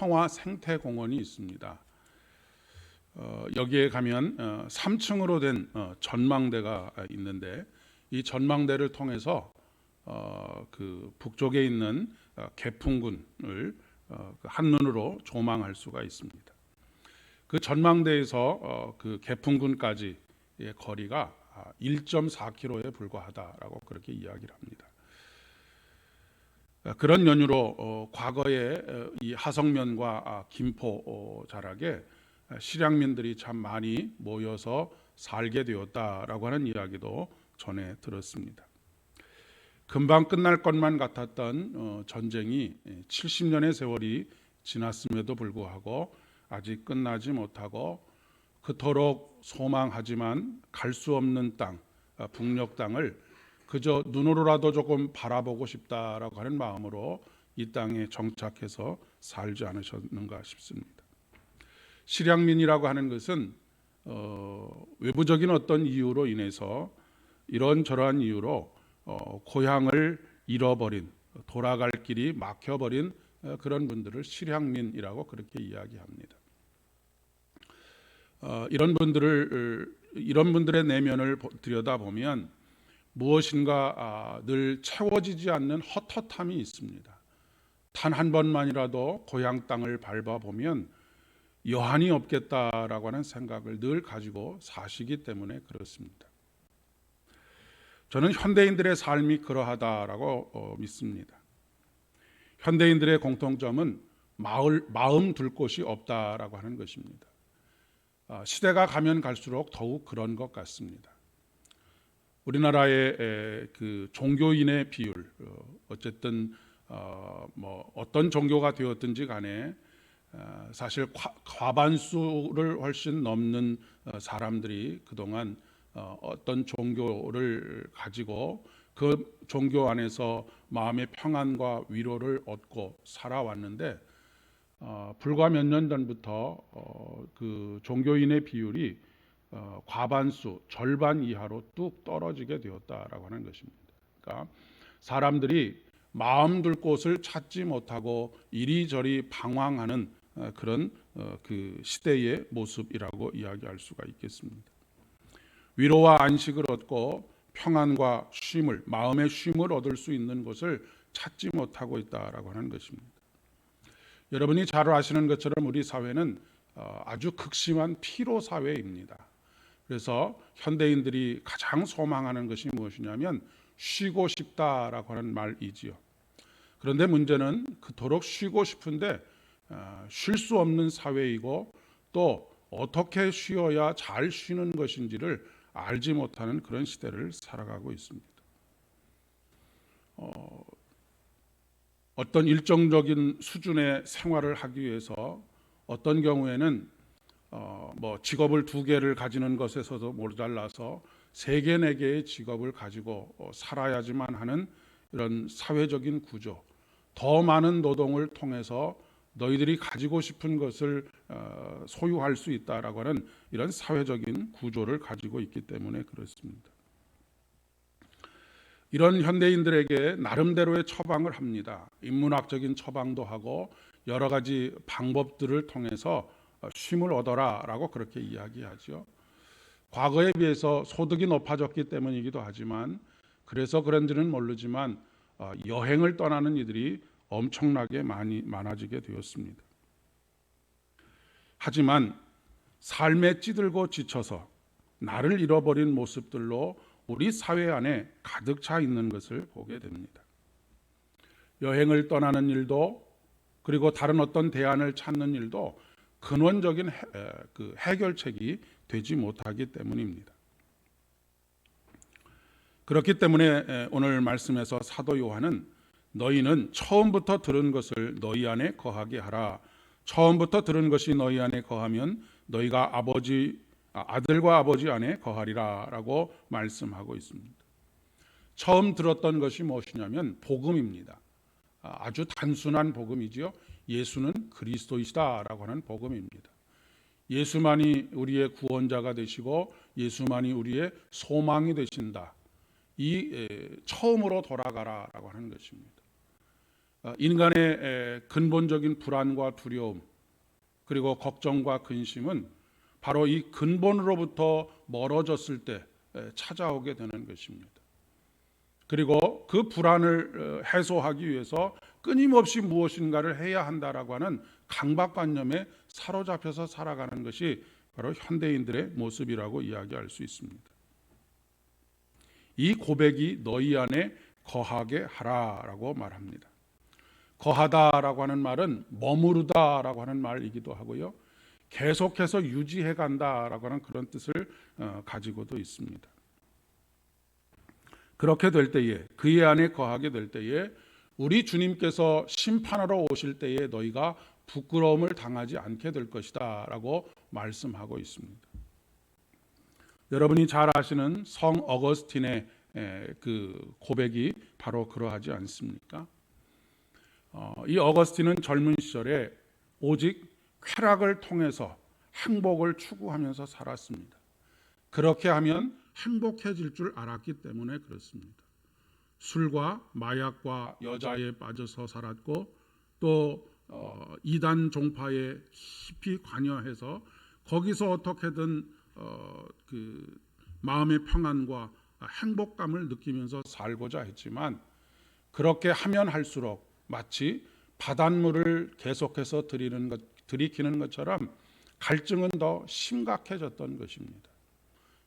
평화 생태공원이 있습니다. 여기에 가면 3층으로 된 전망대가 있는데 이 전망대를 통해서 그 북쪽에 있는 개풍군을 한눈으로 조망할 수가 있습니다. 그 전망대에서 그 개풍군까지의 거리가 1.4km에 불과하다라고 그렇게 이야기를 합니다. 그런 연유로 과거에 이 하성면과 김포 자락에 실향민들이 참 많이 모여서 살게 되었다라고 하는 이야기도 전해 들었습니다. 금방 끝날 것만 같았던 전쟁이 70년의 세월이 지났음에도 불구하고 아직 끝나지 못하고 그토록 소망하지만 갈 수 없는 땅, 북녘 땅을 그저 눈으로라도 조금 바라보고 싶다라고 하는 마음으로 이 땅에 정착해서 살지 않으셨는가 싶습니다. 실향민이라고 하는 것은 외부적인 어떤 이유로 인해서 이런저러한 이유로 고향을 잃어버린, 돌아갈 길이 막혀버린 그런 분들을 실향민이라고 그렇게 이야기합니다. 이런 분들의 내면을 들여다보면 무엇인가 늘 채워지지 않는 헛헛함이 있습니다. 단 한 번만이라도 고향 땅을 밟아보면 여한이 없겠다라고 하는 생각을 늘 가지고 사시기 때문에 그렇습니다. 저는 현대인들의 삶이 그러하다라고 믿습니다. 현대인들의 공통점은 마음 둘 곳이 없다라고 하는 것입니다. 시대가 가면 갈수록 더욱 그런 것 같습니다. 우리나라의 그 종교인의 비율, 어쨌든 어떤 종교가 되었든지 간에 사실 과반수를 훨씬 넘는 사람들이 그동안 어떤 종교를 가지고 그 종교 안에서 마음의 평안과 위로를 얻고 살아왔는데 불과 몇 년 전부터 그 종교인의 비율이 과반수, 절반 이하로 뚝 떨어지게 되었다라고 하는 것입니다. 그러니까 사람들이 마음 둘 곳을 찾지 못하고 이리저리 방황하는 그런 그 시대의 모습이라고 이야기할 수가 있겠습니다. 위로와 안식을 얻고 평안과 쉼을, 마음의 쉼을 얻을 수 있는 곳을 찾지 못하고 있다라고 하는 것입니다. 여러분이 잘 아시는 것처럼 우리 사회는 아주 극심한 피로 사회입니다. 그래서 현대인들이 가장 소망하는 것이 무엇이냐면 쉬고 싶다라고 하는 말이지요. 그런데 문제는 그토록 쉬고 싶은데 쉴 수 없는 사회이고 또 어떻게 쉬어야 잘 쉬는 것인지를 알지 못하는 그런 시대를 살아가고 있습니다. 어떤 일정적인 수준의 생활을 하기 위해서 어떤 경우에는 직업을 2개를 가지는 것에서도 모자라서 3개, 4개의 직업을 가지고 살아야지만 하는 이런 사회적인 구조, 더 많은 노동을 통해서 너희들이 가지고 싶은 것을 소유할 수 있다라고 하는 이런 사회적인 구조를 가지고 있기 때문에 그렇습니다. 이런 현대인들에게 나름대로의 처방을 합니다. 인문학적인 처방도 하고 여러 가지 방법들을 통해서 쉼을 얻어라라고 그렇게 이야기하죠. 과거에 비해서 소득이 높아졌기 때문이기도 하지만 그래서 그런지는 모르지만 여행을 떠나는 이들이 엄청나게 많아지게 되었습니다. 하지만 삶에 찌들고 지쳐서 나를 잃어버린 모습들로 우리 사회 안에 가득 차 있는 것을 보게 됩니다. 여행을 떠나는 일도 그리고 다른 어떤 대안을 찾는 일도 근원적인 해결책이 되지 못하기 때문입니다. 그렇기 때문에 오늘 말씀에서 사도 요한은 너희는 처음부터 들은 것을 너희 안에 거하게 하라. 처음부터 들은 것이 너희 안에 거하면 너희가 아들과 아버지 안에 거하리라 라고 말씀하고 있습니다. 처음 들었던 것이 무엇이냐면 복음입니다. 아주 단순한 복음이지요. 예수는 그리스도이시다라고 하는 복음입니다. 예수만이 우리의 구원자가 되시고 예수만이 우리의 소망이 되신다. 이 처음으로 돌아가라라고 하는 것입니다. 인간의 근본적인 불안과 두려움 그리고 걱정과 근심은 바로 이 근본으로부터 멀어졌을 때 찾아오게 되는 것입니다. 그리고 그 불안을 해소하기 위해서 끊임없이 무엇인가를 해야 한다라고 하는 강박관념에 사로잡혀서 살아가는 것이 바로 현대인들의 모습이라고 이야기할 수 있습니다. 이 고백이 너희 안에 거하게 하라라고 말합니다. 거하다라고 하는 말은 머무르다라고 하는 말이기도 하고요. 계속해서 유지해 간다라고 하는 그런 뜻을 가지고도 있습니다. 그렇게 될 때에 그의 안에 거하게 될 때에 우리 주님께서 심판하러 오실 때에 너희가 부끄러움을 당하지 않게 될 것이다 라고 말씀하고 있습니다. 여러분이 잘 아시는 성 어거스틴의 그 고백이 바로 그러하지 않습니까? 이 어거스틴은 젊은 시절에 오직 쾌락을 통해서 행복을 추구하면서 살았습니다. 그렇게 하면 행복해질 줄 알았기 때문에 그렇습니다. 술과 마약과 여자에 빠져서 살았고 또 이단 종파에 깊이 관여해서 거기서 어떻게든 그 마음의 평안과 행복감을 느끼면서 살고자 했지만 그렇게 하면 할수록 마치 바닷물을 계속해서 들이키는 것처럼 갈증은 더 심각해졌던 것입니다.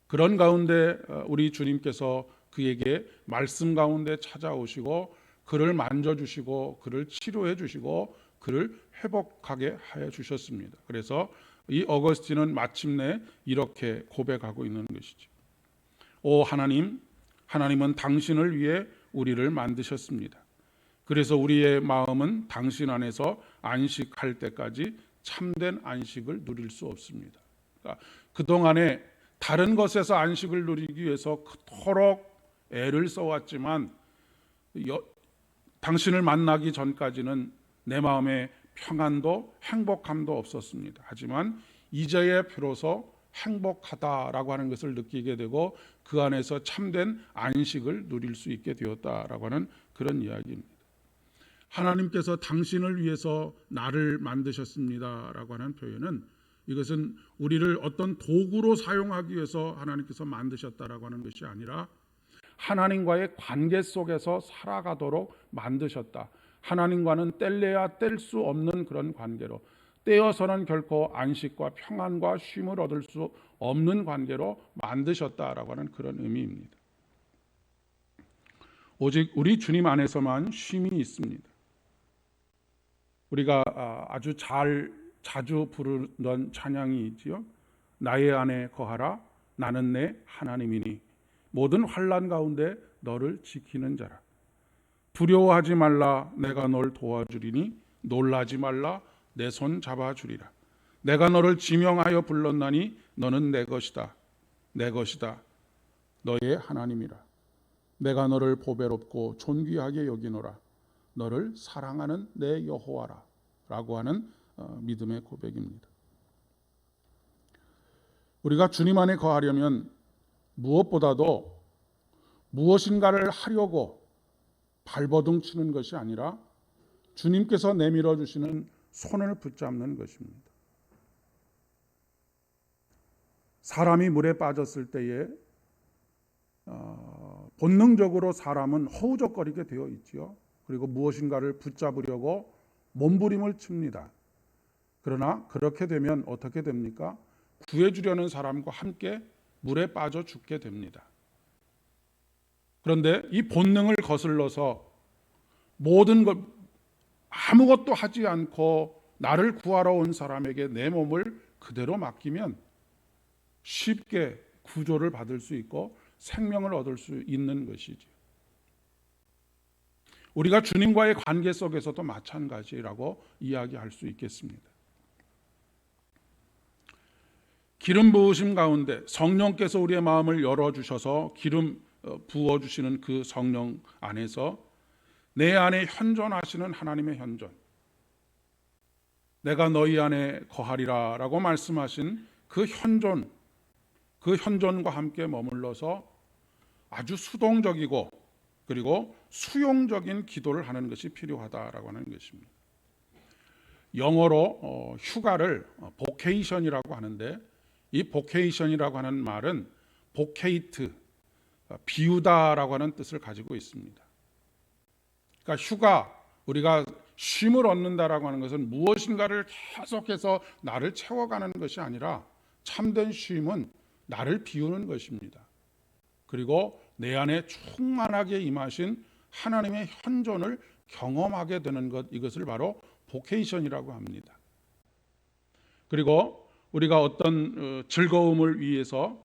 그런 가운데 우리 주님께서 그에게 말씀 가운데 찾아오시고 그를 만져주시고 그를 치료해 주시고 그를 회복하게 하여 주셨습니다. 그래서 이 어거스틴은 마침내 이렇게 고백하고 있는 것이죠. 오 하나님, 하나님은 당신을 위해 우리를 만드셨습니다. 그래서 우리의 마음은 당신 안에서 안식할 때까지 참된 안식을 누릴 수 없습니다. 그러니까 그동안에 다른 것에서 안식을 누리기 위해서 그토록 애를 써왔지만 당신을 만나기 전까지는 내 마음에 평안도 행복함도 없었습니다. 하지만 이제야 비로소 행복하다라고 하는 것을 느끼게 되고 그 안에서 참된 안식을 누릴 수 있게 되었다라고 하는 그런 이야기입니다. 하나님께서 당신을 위해서 나를 만드셨습니다라고 하는 표현은 이것은 우리를 어떤 도구로 사용하기 위해서 하나님께서 만드셨다라고 하는 것이 아니라 하나님과의 관계 속에서 살아가도록 만드셨다. 하나님과는 뗄래야 뗄 수 없는 그런 관계로, 떼어서는 결코 안식과 평안과 쉼을 얻을 수 없는 관계로 만드셨다라고 하는 그런 의미입니다. 오직 우리 주님 안에서만 쉼이 있습니다. 우리가 자주 부르던 찬양이 있지요. 나의 안에 거하라, 나는 내 하나님이니 모든 환난 가운데 너를 지키는 자라. 두려워하지 말라, 내가 널 도와주리니 놀라지 말라, 내 손 잡아주리라. 내가 너를 지명하여 불렀나니 너는 내 것이다. 내 것이다. 너의 하나님이라. 내가 너를 보배롭고 존귀하게 여기노라. 너를 사랑하는 내 여호와라 라고 하는 믿음의 고백입니다. 우리가 주님 안에 거하려면 무엇보다도 무엇인가를 하려고 발버둥 치는 것이 아니라 주님께서 내밀어 주시는 손을 붙잡는 것입니다. 사람이 물에 빠졌을 때에 본능적으로 사람은 허우적거리게 되어 있지요. 그리고 무엇인가를 붙잡으려고 몸부림을 칩니다. 그러나 그렇게 되면 어떻게 됩니까? 구해주려는 사람과 함께 물에 빠져 죽게 됩니다. 그런데 이 본능을 거슬러서 모든 것 아무것도 하지 않고 나를 구하러 온 사람에게 내 몸을 그대로 맡기면 쉽게 구조를 받을 수 있고 생명을 얻을 수 있는 것이죠. 우리가 주님과의 관계 속에서도 마찬가지라고 이야기할 수 있겠습니다. 기름 부으심 가운데 성령께서 우리의 마음을 열어주셔서 기름 부어주시는 그 성령 안에서 내 안에 현존하시는 하나님의 현존, 내가 너희 안에 거하리라 라고 말씀하신 그 현존과 함께 머물러서 아주 수동적이고 그리고 수용적인 기도를 하는 것이 필요하다라고 하는 것입니다. 영어로 휴가를 보케이션이라고 하는데, 이 보케이션이라고 하는 말은 보케이트, 비우다라고 하는 뜻을 가지고 있습니다. 그러니까 휴가, 우리가 쉼을 얻는다라고 하는 것은 무엇인가를 계속해서 나를 채워가는 것이 아니라, 참된 쉼은 나를 비우는 것입니다. 그리고 내 안에 충만하게 임하신 하나님의 현존을 경험하게 되는 것, 이것을 바로 보케이션이라고 합니다. 그리고 우리가 어떤 즐거움을 위해서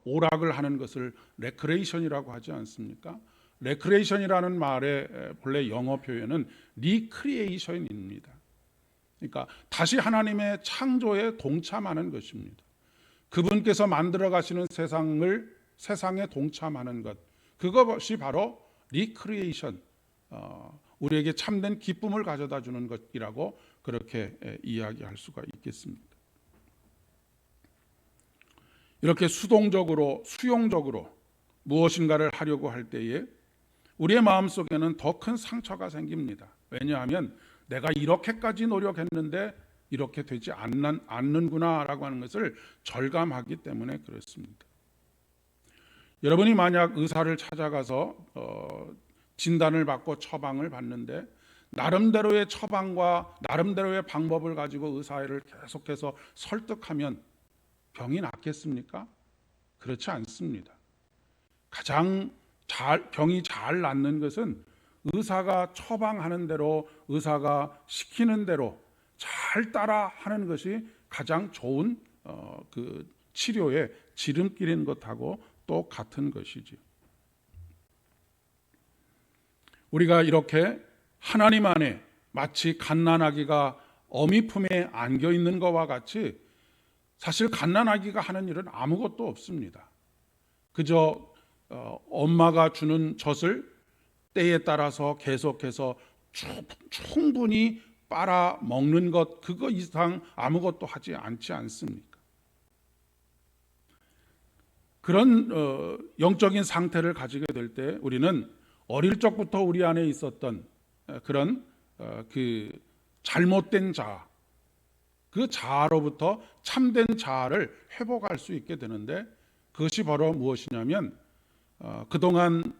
오락을 하는 것을 레크레이션이라고 하지 않습니까? 레크레이션이라는 말의 본래 영어 표현은 리크리에이션입니다. 그러니까 다시 하나님의 창조에 동참하는 것입니다. 그분께서 만들어 가시는 세상에 동참하는 것, 그것이 바로 리크리에이션, 우리에게 참된 기쁨을 가져다 주는 것이라고 그렇게 이야기할 수가 있겠습니다. 이렇게 수동적으로, 수용적으로 무엇인가를 하려고 할 때에 우리의 마음속에는 더 큰 상처가 생깁니다. 왜냐하면 내가 이렇게까지 노력했는데 이렇게 되지 않는구나라고 하는 것을 절감하기 때문에 그렇습니다. 여러분이 만약 의사를 찾아가서 진단을 받고 처방을 받는데 나름대로의 처방과 나름대로의 방법을 가지고 의사를 계속해서 설득하면 병이 낫겠습니까? 그렇지 않습니다. 가장 병이 잘 낫는 것은 의사가 처방하는 대로, 의사가 시키는 대로 잘 따라 하는 것이 가장 좋은 그 치료의 지름길인 것하고 또 같은 것이지요. 우리가 이렇게 하나님 안에 마치 갓난아기가 어미 품에 안겨 있는 것과 같이, 사실 갓난아기가 하는 일은 아무것도 없습니다. 그저 엄마가 주는 젖을 때에 따라서 계속해서 충분히 빨아 먹는 것, 그거 이상 아무것도 하지 않지 않습니까? 그런 영적인 상태를 가지게 될 때 우리는 어릴 적부터 우리 안에 있었던 그런 그 잘못된 자아, 그 자아로부터 참된 자아를 회복할 수 있게 되는데, 그것이 바로 무엇이냐면 그동안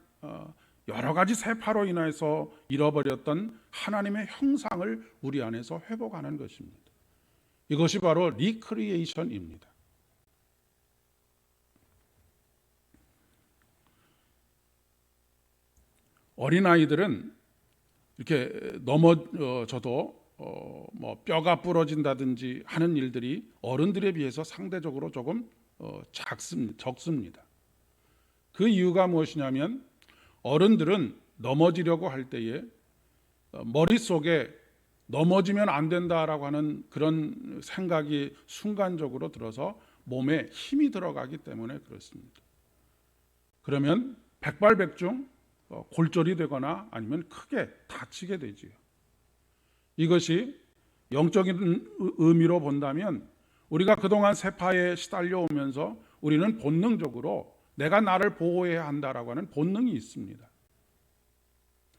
여러 가지 세파로 인해서 잃어버렸던 하나님의 형상을 우리 안에서 회복하는 것입니다. 이것이 바로 리크리에이션입니다. 어린아이들은 이렇게 넘어져도 뭐 뼈가 부러진다든지 하는 일들이 어른들에 비해서 상대적으로 조금 적습니다. 그 이유가 무엇이냐면, 어른들은 넘어지려고 할 때에 머릿속에 넘어지면 안 된다라고 하는 그런 생각이 순간적으로 들어서 몸에 힘이 들어가기 때문에 그렇습니다. 그러면 백발백중 골절이 되거나 아니면 크게 다치게 되지요. 이것이 영적인 의미로 본다면, 우리가 그동안 세파에 시달려 오면서 우리는 본능적으로 내가 나를 보호해야 한다라고 하는 본능이 있습니다.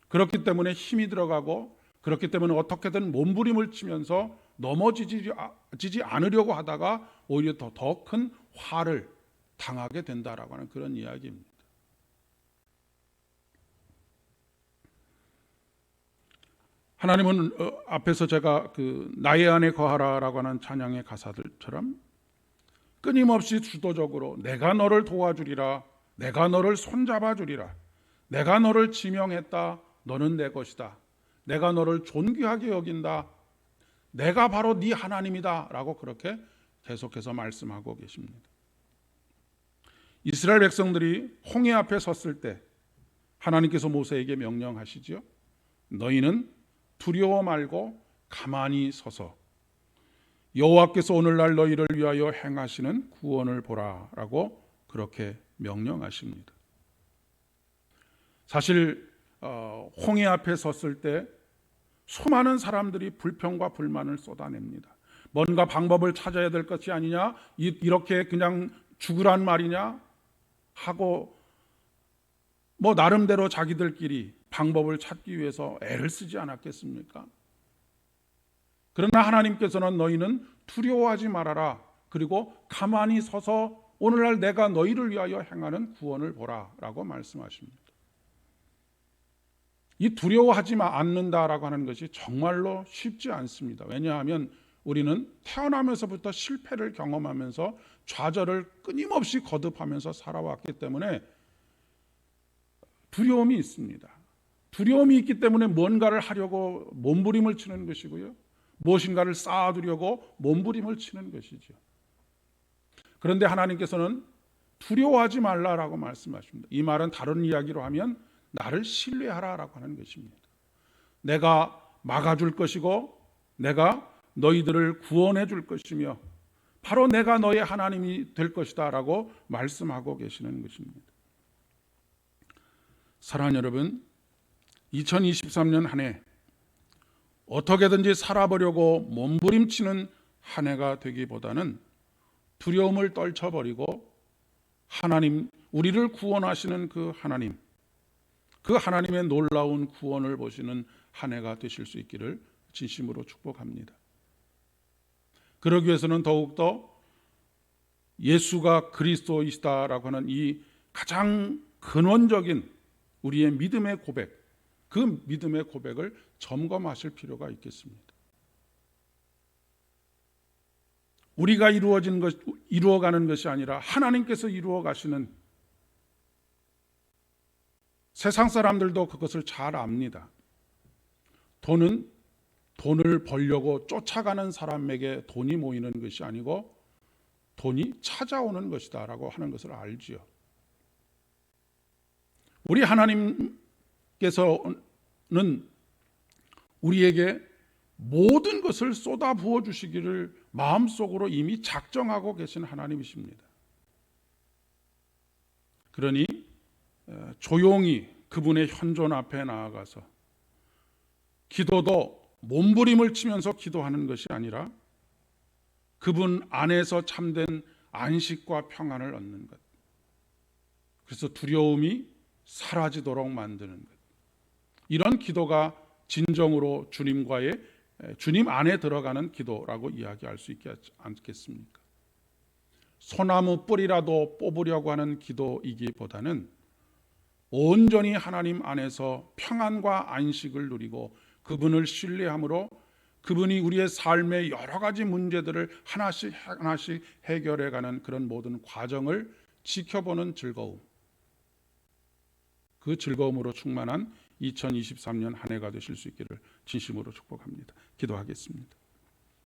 그렇기 때문에 힘이 들어가고, 그렇기 때문에 어떻게든 몸부림을 치면서 넘어지지 않으려고 하다가 오히려 더 큰 화를 당하게 된다라고 하는 그런 이야기입니다. 하나님은 앞에서 제가 나의 안에 거하라라고 하는 찬양의 가사들처럼 끊임없이 주도적으로 내가 너를 도와주리라, 내가 너를 손잡아 주리라, 내가 너를 지명했다, 너는 내 것이다, 내가 너를 존귀하게 여긴다, 내가 바로 네 하나님이다 라고 그렇게 계속해서 말씀하고 계십니다. 이스라엘 백성들이 홍해 앞에 섰을 때 하나님께서 모세에게 명령하시지요. 너희는 두려워 말고 가만히 서서 여호와께서 오늘날 너희를 위하여 행하시는 구원을 보라라고 그렇게 명령하십니다. 사실 홍해 앞에 섰을 때 수많은 사람들이 불평과 불만을 쏟아냅니다. 뭔가 방법을 찾아야 될 것이 아니냐, 이렇게 그냥 죽으란 말이냐 하고 뭐 나름대로 자기들끼리 방법을 찾기 위해서 애를 쓰지 않았겠습니까? 그러나 하나님께서는 너희는 두려워하지 말아라. 그리고 가만히 서서 오늘날 내가 너희를 위하여 행하는 구원을 보라 라고 말씀하십니다. 이 두려워하지 않는다라고 하는 것이 정말로 쉽지 않습니다. 왜냐하면 우리는 태어나면서부터 실패를 경험하면서 좌절을 끊임없이 거듭하면서 살아왔기 때문에 두려움이 있습니다. 두려움이 있기 때문에 뭔가를 하려고 몸부림을 치는 것이고요. 무엇인가를 쌓아두려고 몸부림을 치는 것이죠. 그런데 하나님께서는 두려워하지 말라라고 말씀하십니다. 이 말은 다른 이야기로 하면 나를 신뢰하라라고 하는 것입니다. 내가 막아줄 것이고 내가 너희들을 구원해 줄 것이며 바로 내가 너의 하나님이 될 것이다 라고 말씀하고 계시는 것입니다. 사랑하는 여러분, 2023년 한 해 어떻게든지 살아보려고 몸부림치는 한 해가 되기보다는 두려움을 떨쳐버리고 하나님, 우리를 구원하시는 그 하나님의 놀라운 구원을 보시는 한 해가 되실 수 있기를 진심으로 축복합니다. 그러기 위해서는 더욱더 예수가 그리스도이시다라고 하는 이 가장 근원적인 우리의 믿음의 고백, 그 믿음의 고백을 점검하실 필요가 있겠습니다. 우리가 이루어가는 것이 아니라 하나님께서 이루어 가시는, 세상 사람들도 그것을 잘 압니다. 돈은 돈을 벌려고 쫓아가는 사람에게 돈이 모이는 것이 아니고 돈이 찾아오는 것이다 라고 하는 것을 알지요. 우리 하나님께서는 우리에게 모든 것을 쏟아 부어 주시기를 마음속으로 이미 작정하고 계신 하나님이십니다. 그러니 조용히 그분의 현존 앞에 나아가서 기도도 몸부림을 치면서 기도하는 것이 아니라 그분 안에서 참된 안식과 평안을 얻는 것, 그래서 두려움이 사라지도록 만드는 것, 이런 기도가 진정으로 주님 안에 들어가는 기도라고 이야기할 수 있지 않겠습니까? 소나무 뿌리라도 뽑으려고 하는 기도이기보다는 온전히 하나님 안에서 평안과 안식을 누리고 그분을 신뢰함으로 그분이 우리의 삶의 여러 가지 문제들을 하나씩 해결해가는 그런 모든 과정을 지켜보는 즐거움, 그 즐거움으로 충만한 2023년 한 해가 되실 수 있기를 진심으로 축복합니다. 기도하겠습니다.